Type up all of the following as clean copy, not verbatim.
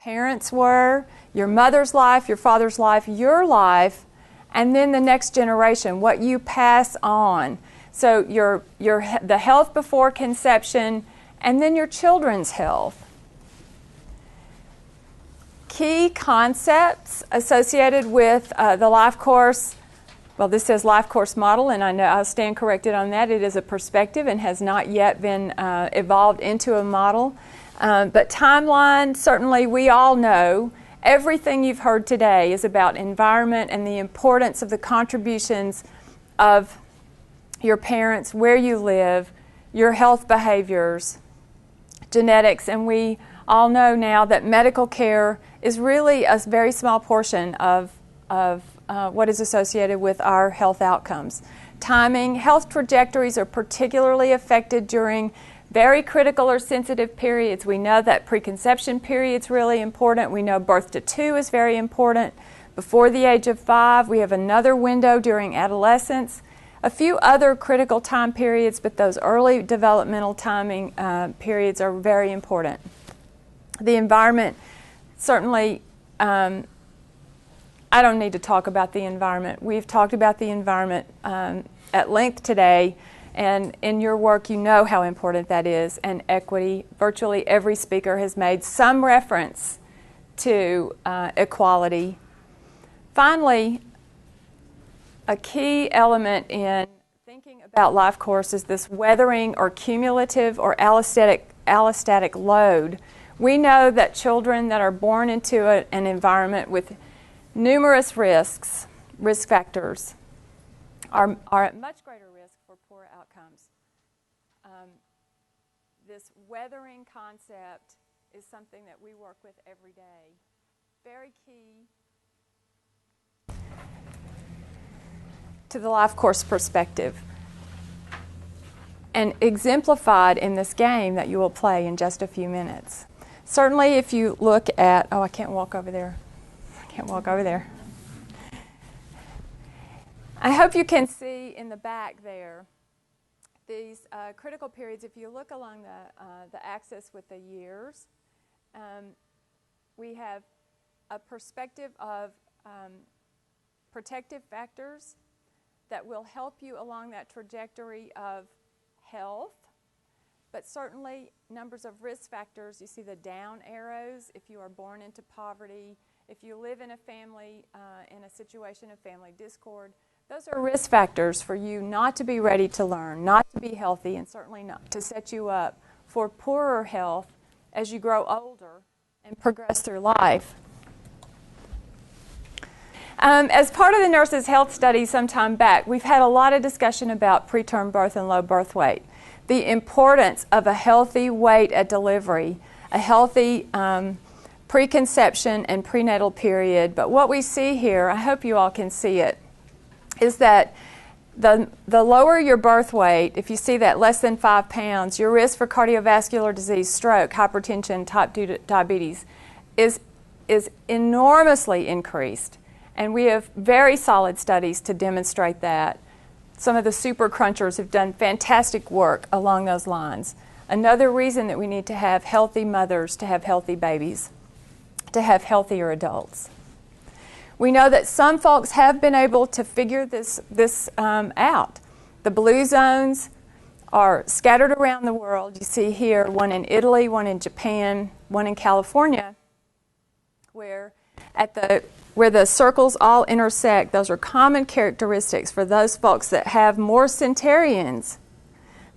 parents were, your mother's life, your father's life, your life, and then the next generation, what you pass on. So the health before conception, and then your children's health. Key concepts associated with the life course. Well, this says life course model, and I know I'll stand corrected on that. It is a perspective and has not yet been evolved into a model. But timeline, certainly we all know everything you've heard today is about environment and the importance of the contributions of your parents, where you live, your health behaviors, genetics, and we all know now that medical care is really a very small portion of what is associated with our health outcomes. Timing, health trajectories are particularly affected during very critical or sensitive periods. We know that preconception period is really important. We know birth to 2 is very important. Before the age of 5, we have another window during adolescence. A few other critical time periods, but those early developmental timing periods are very important. The environment, certainly, I don't need to talk about the environment. We've talked about the environment at length today. And in your work, you know how important that is, and equity. Virtually every speaker has made some reference to equality. Finally, a key element in thinking about life course is this weathering or cumulative or allostatic load. We know that children that are born into an environment with numerous risk factors, are at much greater risk for poor outcomes. This weathering concept is something that we work with every day. Very key to the life course perspective, and exemplified in this game that you will play in just a few minutes. Certainly if you look at, I can't walk over there. I hope you can see in the back there these critical periods. If you look along the axis with the years, we have a perspective of protective factors that will help you along that trajectory of health, but certainly numbers of risk factors. You see the down arrows if you are born into poverty, if you live in a family, in a situation of family discord. Those are risk factors for you not to be ready to learn, not to be healthy, and certainly not to set you up for poorer health as you grow older and progress through life. As part of the Nurses' Health Study some time back, we've had a lot of discussion about preterm birth and low birth weight, the importance of a healthy weight at delivery, a healthy preconception and prenatal period. But what we see here, I hope you all can see it, is that the lower your birth weight, if you see that less than 5 pounds, your risk for cardiovascular disease, stroke, hypertension, type 2 diabetes is enormously increased. And we have very solid studies to demonstrate that. Some of the super crunchers have done fantastic work along those lines. Another reason that we need to have healthy mothers to have healthy babies, to have healthier adults. We know that some folks have been able to figure this out. The blue zones are scattered around the world. You see here one in Italy, one in Japan, one in California, where the circles all intersect. Those are common characteristics for those folks that have more centenarians.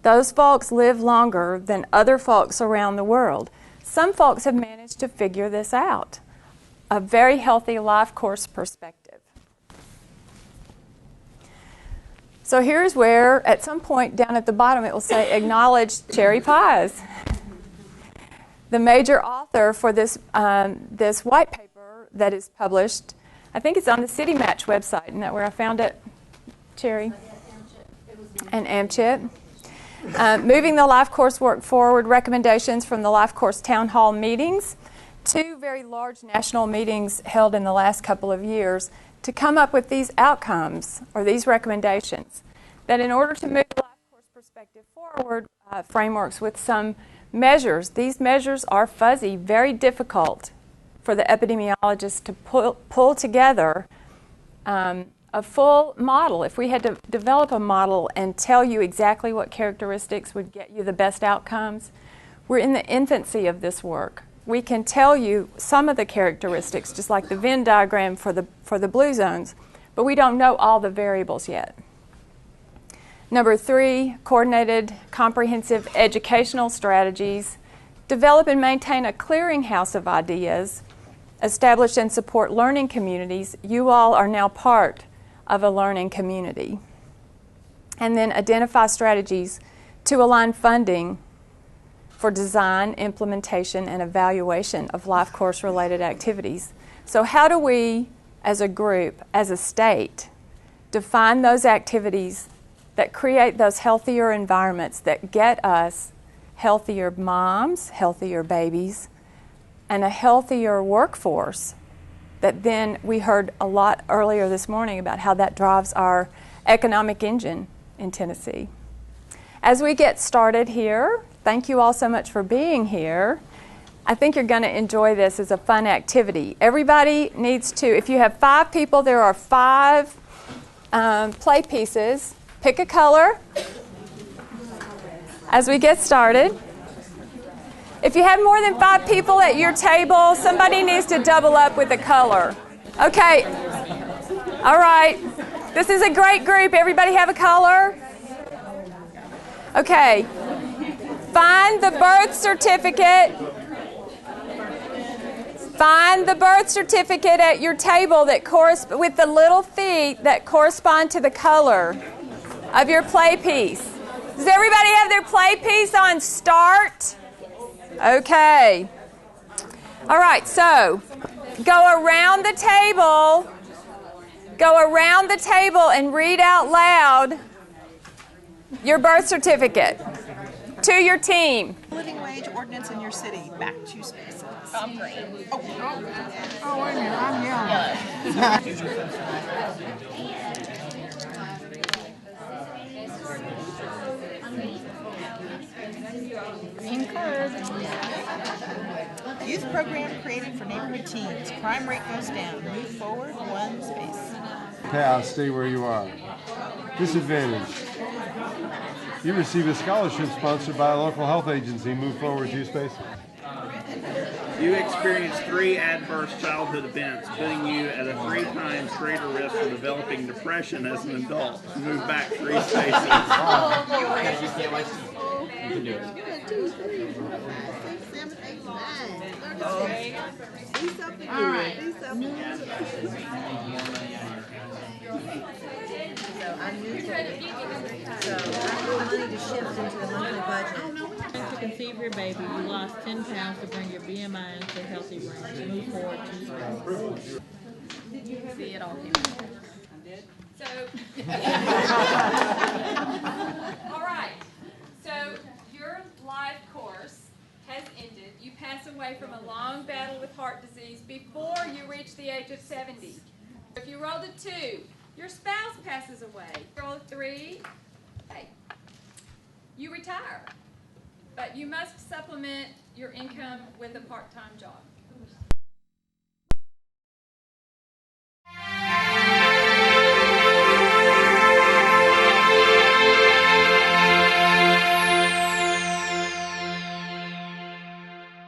Those folks live longer than other folks around the world. Some folks have managed to figure this out. A very healthy life course perspective. So here's where, at some point down at the bottom, it will say acknowledge cherry pies. The major author for this white paper that is published, I think it's on the City Match website. Isn't that where I found it, Cherry? And AmChip. Moving the life course work forward, recommendations from the life course town hall meetings. 2 very large national meetings held in the last couple of years to come up with these outcomes or these recommendations. That in order to move the life course perspective forward, frameworks with some measures. These measures are fuzzy, very difficult for the epidemiologist to pull together a full model. If we had to develop a model and tell you exactly what characteristics would get you the best outcomes, we're in the infancy of this work. We can tell you some of the characteristics, just like the Venn diagram for the blue zones, but we don't know all the variables yet. Number 3, coordinated comprehensive educational strategies. Develop and maintain a clearinghouse of ideas. Establish and support learning communities. You all are now part of a learning community. And then identify strategies to align funding for design, implementation, and evaluation of life course related activities. So how do we, as a group, as a state, define those activities that create those healthier environments that get us healthier moms, healthier babies, and a healthier workforce that then we heard a lot earlier this morning about how that drives our economic engine in Tennessee. As we get started here, thank you all so much for being here. I think you're going to enjoy this as a fun activity. Everybody needs to, if you have 5 people, there are 5 play pieces. Pick a color as we get started. If you have more than 5 people at your table, somebody needs to double up with a color. Okay. All right. This is a great group. Everybody have a color? Okay. Find the birth certificate. Find the birth certificate at your table that with the little feet that correspond to the color of your play piece. Does everybody have their play piece on start? Okay. All right, so go around the table. Go around the table and read out loud your birth certificate to your team. Living wage ordinance in your city. Back 2 spaces. I'm green. Oh, wait a minute, I'm yellow. Green curve. Youth program created for neighborhood teens. Crime rate goes down. Move forward 1 space. Pass, stay where you are. Disadvantage. You receive a scholarship sponsored by a local health agency. Move forward 2 spaces. You experience 3 adverse childhood events, putting you at a 3 times greater risk for developing depression as an adult. Move back 3 spaces. You can do it. 2, 3, 4, 5, 6, 7, 8, 9. Okay. Do something good. All right. Do something good. So I knew that. So I need money to shift into the monthly budget. To conceive your baby, you lost 10 pounds to bring your BMI into a healthy range. Move forward 2 spaces. See it all here. So, all right. So your life course has ended. You pass away from a long battle with heart disease before you reach the age of 70. If you rolled a 2, your spouse passes away. Roll a 3, hey, you retire. But you must supplement your income with a part-time job.